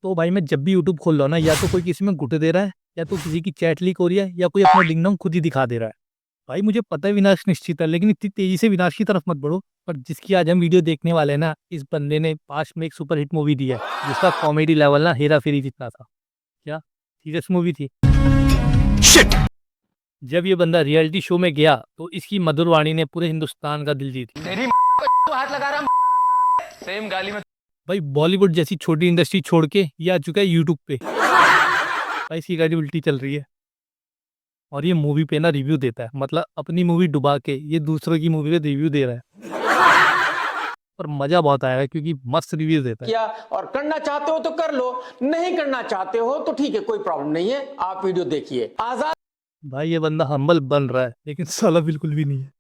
तो भाई मैं जब भी यूट्यूब खोल रहा हूँ ना, या तो कोई किसी में घुटे दे रहा है, या तो किसी की चैट लीक हो रही है, या कोई अपना डिंग डोंग खुद ही दिखा दे रहा है। भाई मुझे पता है विनाश निश्चित है, लेकिन इतनी तेजी से विनाश की तरफ मत बढ़ो। पर जिसकी आज हम वीडियो देखने वाले हैं ना, इस बंदे ने पास्ट में एक सुपर हिट मूवी दी है, जिसका कॉमेडी लेवल ना हेरा फेरी जितना था। क्या सीरियस मूवी थी। Shit! जब ये बंदा रियलिटी शो में गया तो इसकी मधुर वाणी ने पूरे हिंदुस्तान का दिल जीत लिया। तेरी तो हाथ लगा रहा सेम गाली में। भाई बॉलीवुड जैसी छोटी इंडस्ट्री छोड़ के ये आ चुका है यूट्यूब पे। भाई इसकी गाड़ी उल्टी चल रही है और ये मूवी पे ना रिव्यू देता है, मतलब अपनी मूवी डुबा के ये दूसरों की मूवी पे रिव्यू दे रहा है। पर मजा बहुत आएगा क्योंकि मस्त रिव्यू देता है। किया और करना चाहते हो तो कर लो, नहीं करना चाहते हो तो ठीक है, कोई प्रॉब्लम नहीं है, आप वीडियो देखिए। आजाद भाई ये बंदा हम्बल बन रहा है, लेकिन साला बिल्कुल भी नहीं है।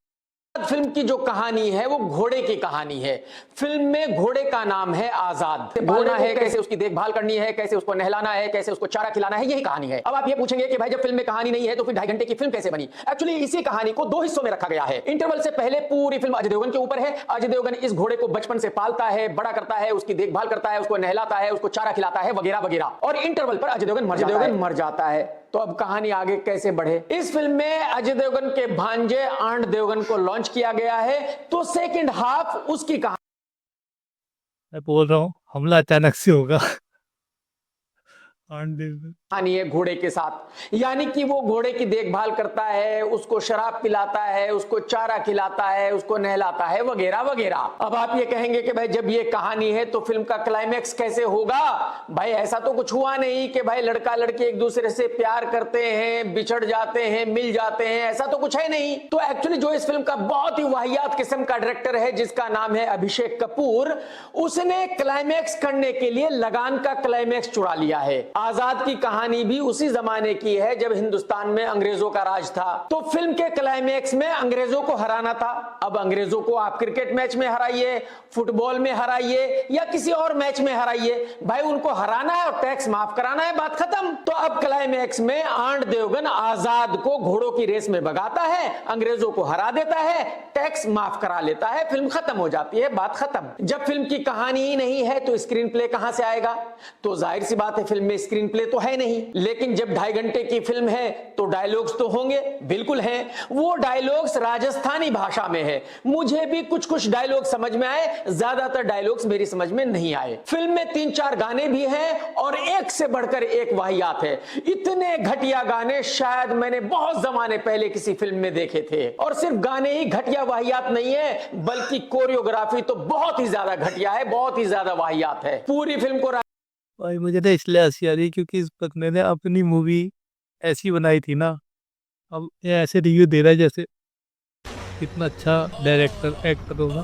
फिल्म की जो कहानी है वो घोड़े की कहानी है। फिल्म में घोड़े का नाम है आजाद। बोलना है कैसे उसकी देखभाल करनी है, कैसे उसको नहलाना है, कैसे उसको चारा खिलाना है, यही कहानी है। अब आप ये पूछेंगे कि भाई जब फिल्म में कहानी नहीं है तो फिर 2.5 घंटे की फिल्म कैसे बनी। एक्चुअली इसी कहानी को 2 हिस्सों में रखा गया है। इंटरवल से पहले पूरी फिल्म अजय देवगन के ऊपर है। अजय देवगन इस घोड़े को बचपन से पालता है, बड़ा करता है, उसकी देखभाल करता है, उसको नहलाता है, उसको चारा खिलाता है, वगैरह वगैरह। और इंटरवल पर अजय देवगन मर जाता है। तो अब कहानी आगे कैसे बढ़े। इस फिल्म में अजय देवगन के भांजे आंट देवगन को लॉन्च किया गया है, तो सेकंड हाफ उसकी कहानी। मैं बोल रहा हूँ हमला अचानक से होगा। कहानी है घोड़े के साथ, यानी कि वो घोड़े की देखभाल करता है, उसको शराब पिलाता है, उसको चारा खिलाता है, उसको नहलाता है, वगैरह वगैरह। अब आप ये कहेंगे कि भाई जब ये कहानी है तो फिल्म का क्लाइमैक्स कैसे होगा। भाई ऐसा तो कुछ हुआ नहीं कि भाई लड़का लड़की एक दूसरे से प्यार करते हैं, बिछड़ जाते हैं, मिल जाते हैं, ऐसा तो कुछ है नहीं। तो एक्चुअली जो इस फिल्म का बहुत ही वाहियात किस्म का डायरेक्टर है, जिसका नाम है अभिषेक कपूर, उसने क्लाइमैक्स करने के लिए लगान का क्लाइमैक्स चुरा लिया है। आजाद की कहानी भी उसी जमाने की है जब हिंदुस्तान में अंग्रेजों का राज था। तो फिल्म के क्लाइमैक्स में अंग्रेजों को हराना था। अब अंग्रेजों को आप क्रिकेट मैच में हराइए, फुटबॉल में हराइए, या किसी और मैच में हराइए, भाई उनको हराना है और टैक्स माफ कराना है, बात खत्म। तो अब क्लाइमैक्स में आंट देवगन आजाद को घोड़ों की रेस में भगाता है, अंग्रेजों को हरा देता है, टैक्स माफ करा लेता है, फिल्म खत्म हो जाती है, बात खत्म। जब फिल्म की कहानी ही नहीं है तो स्क्रीन प्ले कहां से आएगा। तो जाहिर सी बात है फिल्म में स्क्रीन प्ले तो है नहीं। लेकिन जब 2.5 घंटे की फिल्म है तो डायलॉग्स तो होंगे, बिल्कुल हैं। वो डायलॉग्स राजस्थानी भाषा में है। मुझे भी कुछ कुछ डायलॉग समझ में आए, ज्यादातर डायलॉग्स मेरी समझ में नहीं आए। फिल्म में 3-4 गाने भी हैं और एक से बढ़कर एक वाहियात है। इतने घटिया गाने शायद मैंने बहुत जमाने पहले किसी फिल्म में देखे थे। और सिर्फ गाने ही घटिया वाहियात नहीं है, बल्कि कोरियोग्राफी तो बहुत ही ज्यादा घटिया है, बहुत ही ज्यादा वाहियात है। पूरी फिल्म को भाई मुझे तो इसलिए हंसी आ रही है क्योंकि इस बंदे ने अपनी मूवी ऐसी बनाई थी ना, अब ये ऐसे रिव्यू दे रहा है जैसे कितना अच्छा डायरेक्टर एक्टर होगा।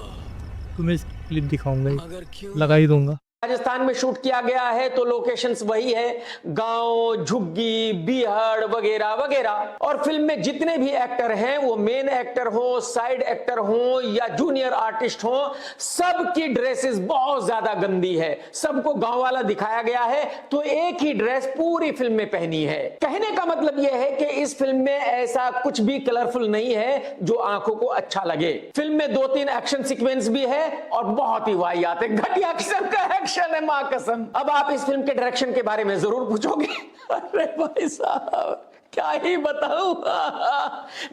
तुम्हें इसकी क्लिप दिखाऊंगा ही, लगा ही दूंगा। राजस्थान में शूट किया गया है तो लोकेशंस वही है, गांव, झुग्गी, बीहड़, वगैरह वगैरह। और फिल्म में जितने भी एक्टर हैं, वो मेन एक्टर हो, साइड एक्टर हो या जूनियर आर्टिस्ट हो, सबकी ड्रेसेस बहुत ज्यादा गंदी है। सबको गांव वाला दिखाया गया है, तो एक ही ड्रेस पूरी फिल्म में पहनी है। कहने का मतलब यह है कि इस फिल्म में ऐसा कुछ भी कलरफुल नहीं है जो आंखों को अच्छा लगे। फिल्म में 2-3 एक्शन सीक्वेंस भी है और बहुत ही वाहियात है, घटिया किस्म का एक्शन है, मां कसम। अब आप इस फिल्म के डायरेक्शन के बारे में जरूर पूछोगे। अरे भाई साहब क्या ही बताऊं,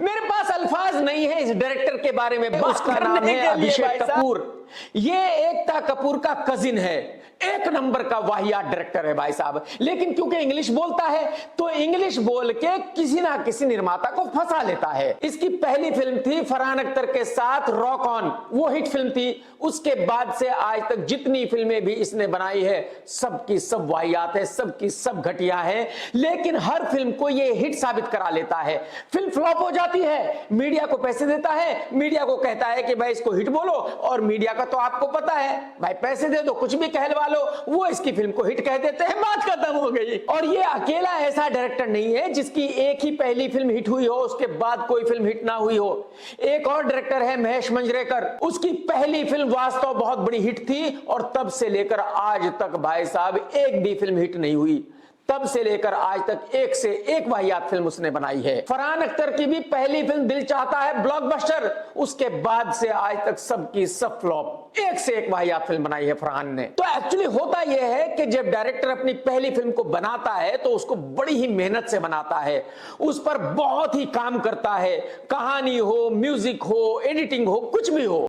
मेरे पास अल्फाज नहीं है इस डायरेक्टर के बारे में। उसका नाम है अभिषेक कपूर। ये एकता कपूर का कजिन है। एक नंबर का वाहियात डायरेक्टर है भाई साहब। लेकिन क्योंकि इंग्लिश बोलता है तो इंग्लिश बोल के किसी ना किसी निर्माता को फंसा लेता है। इसकी पहली फिल्म थी फरहान अख्तर के साथ रॉक ऑन, वो हिट फिल्म थी। उसके बाद से आज तक जितनी फिल्में भी इसने बनाई है, सबकी सब वाहियात है, सबकी सब घटिया है। लेकिन हर फिल्म को ये हिट साबित करा लेता है। फिल्म फ्लॉप हो जाती है, मीडिया को पैसे देता है, मीडिया को कहता है कि भाई इसको हिट बोलो, और मीडिया का तो आपको पता है भाई पैसे दे दो, कुछ भी कहलवा लो, वो इसकी फिल्म को हिट कह देते हैं, बात खत्म हो गई। और ये अकेला ऐसा डायरेक्टर नहीं है जिसकी एक ही पहली फिल्म हिट हुई हो, उसके बाद कोई फिल्म हिट ना हुई हो। एक और डायरेक्टर है महेश मंजरेकर, उसकी पहली फिल्म वास्तव बहुत बड़ी हिट थी और तब से लेकर आज तक भाई साहब एक भी फिल्म हिट नहीं हुई। तब से लेकर आज तक एक से एक वाहियात फिल्म उसने बनाई है। फरहान अख्तर की भी पहली फिल्म दिल चाहता है ब्लॉकबस्टर, उसके बाद से आज तक सबकी सब फ्लॉप, एक से एक वाहियात फिल्म बनाई है फरहान ने। तो एक्चुअली होता यह है कि जब डायरेक्टर अपनी पहली फिल्म को बनाता है तो उसको बड़ी ही मेहनत से बनाता है, उस पर बहुत ही काम करता है, कहानी हो, म्यूजिक हो, एडिटिंग हो, कुछ भी हो।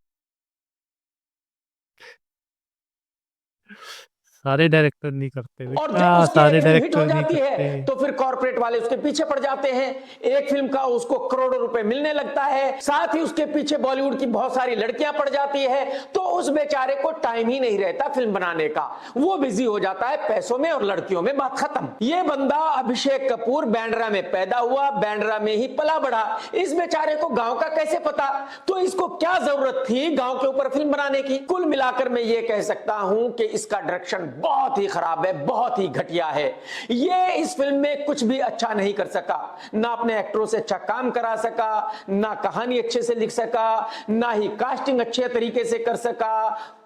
सारे डायरेक्टर नहीं करते और बेटा, जब उसकी सारे एक फिल्म हिट हो डायरेक्टर नहीं जाती है करते। तो फिर कॉर्पोरेट वाले उसके पीछे पड़ जाते हैं, एक फिल्म का उसको करोड़ों रुपए मिलने लगता है, साथ ही उसके पीछे बॉलीवुड की बहुत सारी लड़कियां पड़ जाती है, तो उस बेचारे को टाइम ही नहीं रहता फिल्म बनाने का, वो बिजी हो जाता है पैसों में और लड़कियों में, बात खत्म। ये बंदा अभिषेक कपूर बांद्रा में पैदा हुआ, बांद्रा में ही पला बढ़ा, इस बेचारे को गांव का कैसे पता, तो इसको क्या जरूरत थी गांव के ऊपर फिल्म बनाने की। कुल मिलाकर मैं ये कह सकता हूं कि इसका डायरेक्शन बहुत ही खराब है, बहुत ही घटिया है। ये इस फिल्म में कुछ भी अच्छा नहीं कर सका, ना अपने एक्टरों से अच्छा काम करा सका, ना कहानी अच्छे से लिख सका, ना ही कास्टिंग अच्छे तरीके से कर सका,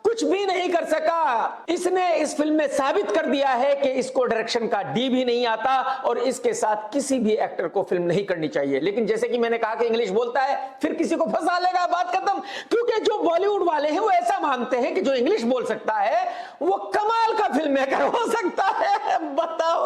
कुछ भी नहीं कर सका। इसने इस फिल्म में साबित कर दिया है कि इसको डायरेक्शन का डी भी नहीं आता और इसके साथ किसी भी एक्टर को फिल्म नहीं करनी चाहिए। लेकिन जैसे कि मैंने कहा कि इंग्लिश बोलता है फिर किसी को फंसा लेगा, बात खत्म। क्योंकि जो बॉलीवुड वाले हैं वो ऐसा मानते हैं कि जो इंग्लिश बोल सकता है वो कमाल का फिल्म मेकर हो सकता है। बताओ,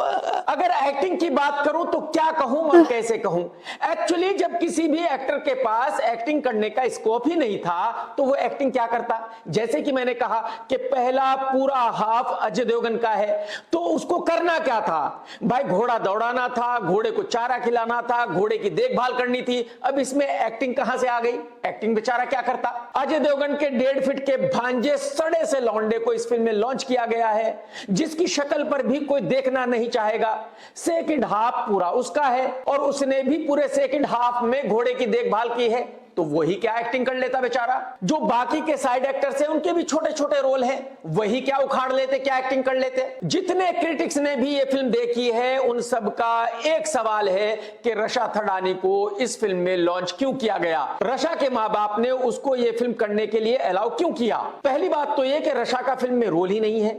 अगर एक्टिंग की बात करूं तो क्या कहूं और कैसे कहूं। एक्चुअली जब किसी भी एक्टर के पास एक्टिंग करने का स्कोप ही नहीं था तो वो एक्टिंग क्या करता। जैसे कि मैंने कहा कि पहला पूरा हाफ अजय देवगन का है, तो उसको करना क्या था भाई, घोड़ा दौड़ाना था, घोड़े को चारा खिलाना था, घोड़े की देखभाल करनी थी। अब इसमें एक्टिंग कहां से आ गई, एक्टिंग बेचारा क्या करता। अजय देवगन के 1.5 फीट के भांजे सड़े से लौंडे को इस फिल्म में लॉन्च किया गया है, जिसकी शक्ल पर भी कोई देखना नहीं चाहेगा। सेकंड हाफ पूरा उसका है और उसने भी पूरे सेकंड हाफ में घोड़े की देखभाल की है, तो वही क्या एक्टिंग कर लेता बेचारा। जो बाकी के साइड एक्टर्स हैं उनके भी छोटे छोटे रोल हैं, वही क्या उखाड़ लेते, क्या एक्टिंग कर लेते। जितने क्रिटिक्स ने भी ये फिल्म देखी है उन सब का एक सवाल है कि रशा थडानी को इस फिल्म में लॉन्च क्यों किया गया, रशा के माँ बाप ने उसको ये फिल्म करने के लिए अलाउ क्यों किया। पहली बात तो ये कि रशा का फिल्म में रोल ही नहीं है,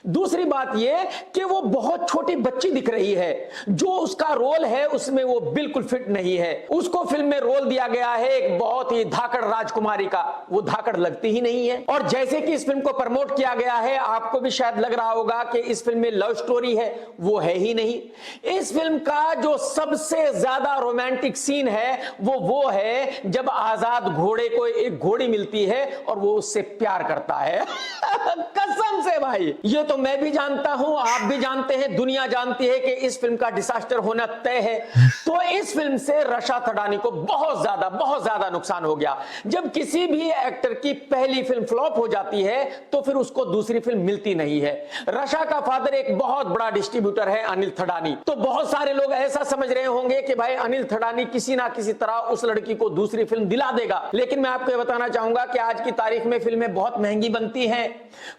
दूसरी बात यह कि वो बहुत छोटी बच्ची दिख रही है, जो उसका रोल है उसमें वो बिल्कुल फिट नहीं है। उसको फिल्म में रोल दिया गया है एक बहुत ही धाकड़ राजकुमारी का, वो धाकड़ लगती ही नहीं है। और जैसे कि इस फिल्म को प्रमोट किया गया है, आपको भी शायद लग रहा होगा कि इस फिल्म में लव स्टोरी है, वो है ही नहीं। इस फिल्म का जो सबसे ज्यादा रोमांटिक सीन है वो है जब आजाद घोड़े को एक घोड़ी मिलती है और वो उससे प्यार करता है। कसम से भाई, ये तो मैं भी जानता हूं, आप भी जानते हैं, दुनिया जानती है कि इस फिल्म का डिसास्टर होना तय है। तो इस फिल्म से रशा थडानी को बहुत ज्यादा नुकसान हो गया। जब किसी भी एक्टर की पहली फिल्म फ्लॉप हो जाती है तो फिर उसको दूसरी फिल्म मिलती नहीं है। रशा का फादर एक बहुत बड़ा डिस्ट्रीब्यूटर है, अनिल थडानी। तो बहुत सारे लोग ऐसा समझ रहे होंगे कि भाई अनिल थडानी किसी ना किसी तरह उस लड़की को दूसरी फिल्म दिला देगा, लेकिन मैं आपको बताना चाहूंगा कि आज की तारीख में फिल्में बहुत महंगी बनती हैं।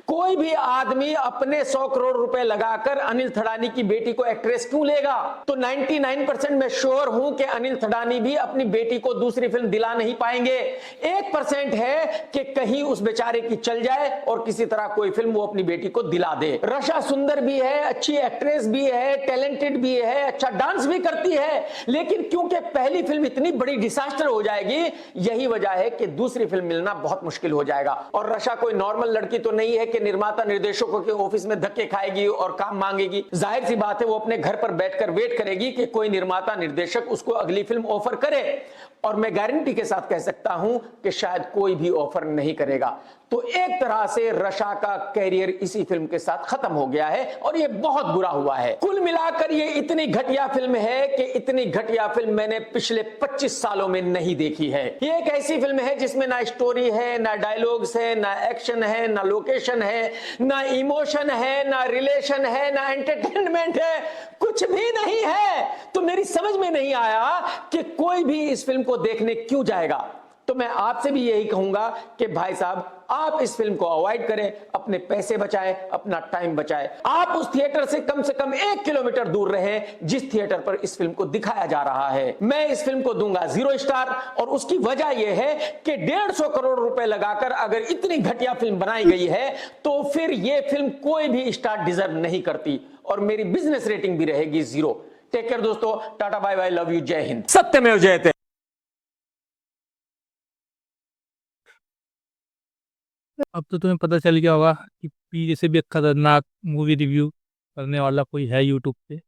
कोई भी आदमी अपने 100 करोड़ रुपए लगाकर अनिल थडानी की बेटी को एक्ट्रेस क्यों लेगा। तो 99% मैं श्योर हूं कि अनिल थडानी भी अपनी बेटी को दूसरी फिल्म दिला नहीं पाएंगे। 1% है कि कहीं उस बेचारे की चल जाए और किसी तरह कोई फिल्म वो अपनी बेटी को दिला दे। रशा सुंदर भी है, अच्छी एक्ट्रेस भी है, टैलेंटेड भी है, अच्छा डांस भी करती है, लेकिन क्योंकि पहली फिल्म इतनी बड़ी डिसास्टर हो जाएगी, यही वजह है कि दूसरी फिल्म मिलना बहुत मुश्किल हो जाएगा। और रशा कोई नॉर्मल लड़की तो नहीं है कि निर्माता निर्देशकों के ऑफिस में धक्के खाएगी और काम मांगेगी। जाहिर सी बात है वो अपने घर पर बैठकर वेट करेगी कि कोई निर्माता निर्देशक उसको अगली फिल्म ऑफर करे, और मैं गारंटी के साथ कह सकता हूं कि शायद कोई भी ऑफर नहीं करेगा। तो एक तरह से रशा का कैरियर इसी फिल्म के साथ खत्म हो गया है और ये बहुत बुरा हुआ है। कुल मिलाकर ये इतनी घटिया फिल्म है कि इतनी घटिया फिल्म मैंने पिछले 25 सालों में नहीं देखी है। ये एक ऐसी फिल्म है जिसमें ना स्टोरी है, ना डायलॉग्स है, ना एक्शन है, ना लोकेशन है, ना इमोशन है, ना रिलेशन है, ना एंटरटेनमेंट है, कुछ भी नहीं है। तो मेरी समझ में नहीं आया कि कोई भी इस फिल्म को देखने क्यों जाएगा। तो मैं आपसे भी यही कहूंगा कि भाई साहब आप इस फिल्म को अवॉइड करें, अपने पैसे बचाएं, अपना टाइम बचाएं। आप उस थिएटर से कम 1 किलोमीटर दूर रहें जिस थिएटर पर इस फिल्म को दिखाया जा रहा है। मैं इस फिल्म को दूंगा 0 स्टार, और उसकी वजह यह है कि 150 करोड़ रुपए लगाकर अगर इतनी घटिया फिल्म बनाई गई है तो फिर यह फिल्म कोई भी स्टार डिजर्व नहीं करती, और मेरी बिजनेस रेटिंग भी रहेगी 0। टेक केयर दोस्तों, tata bye bye, love you, जय हिंद, सत्यमेव जयते। अब तो तुम्हें पता चल गया होगा कि पी जैसे भी एक खतरनाक मूवी रिव्यू करने वाला कोई है यूट्यूब पे।